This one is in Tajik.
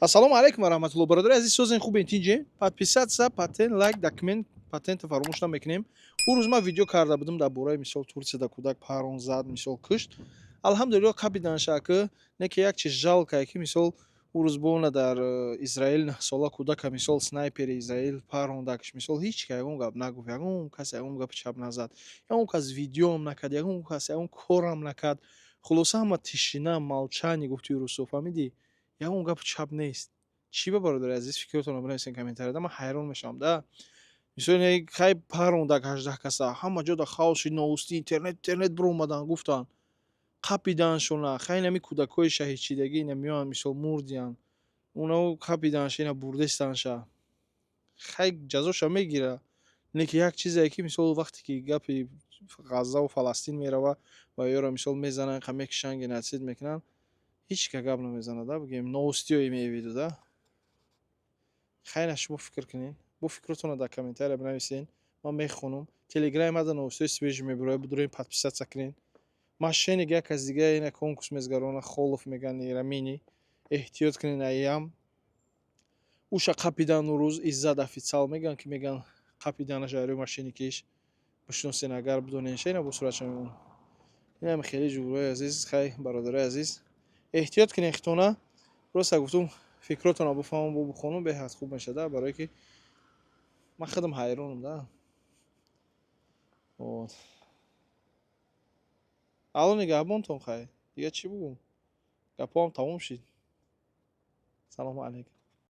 Ассалому алайкум ва раҳматуллоҳ. Бародари азиз, созен хубен тинҷем? Подписатся, патен, лайк, документ, патента фаромӯш намекунем. Ӯ рӯз ман видео карда будам дар бораи мисол Турсияда кӯдак парон зад, мисол кушт. Алҳамдулиллоҳ қабиданша ки не ки як чиз жалкае ки мисол ӯ рӯз бовна дар Израил 9 сола кӯдака мисол снайпери Израил парондакш мисол ҳеч ка ягон гап нагуфт, ягон кас ягон гапи чап назад, ягон кас видеоам накард, ягон кас ягон корам накард. Хулоса ҳама тишина, молчание гуфти ӯ рӯзо, фаҳмидӣ? Ягон гапу чап нест. Чӣ ба бародари азиз фикротонро бинависен комментарияда. Ман ҳайрон мешавам да. Мисол хай парондак 18 каса, ҳама ҷо да хаос шид, новостӣ, интернет биромадан гуфтанд. Қапиданшона, хай инами кӯдакҳои шаҳидшидагӣ ина меоянд мисол мурдиянд. Унаҳо қапиданша, ина бурдестанша. Хай ҷазоша мегира. Не ки як чизе ки мисол вақте ки гапи Ғаззаву Фаластин мерава ва ёро мисол мезананд, қа мекушанд, геноцид мекунанд. Ҳеч ка гап намезанад да, бигем новостиҳое меявиду да. Хайна шумо фикр кунед. Бо фикротонро дар комментария бинависен. Ман мехонам. Телеграми ман дар новостиҳои свежи мебарояд, бидурем подписатся кунед. Ман шенид як кас дига ина конкурс мезгаронад, Холов меган Рамини. Эҳтиёт кунед аям. Уша қапидан ӯ рӯз иззат официал меган ки меган қапиданаш аёрё машини киш. Бушносен агар бидонен шена бо суратша мемон. Инам хеле ҷубурҳои азиз, хай бародари азиз. Эҳтиёт кунед хитона. Роста гуфтум фикротонро бифаҳмам бо бихонам беҳад хуб мешад, барое ки ман худам ҳайронам да. Вот. Алло нигаҳбонтон хай. Дига чӣ бугӯм? Гапҳоам тамом шид. Салому алайкум.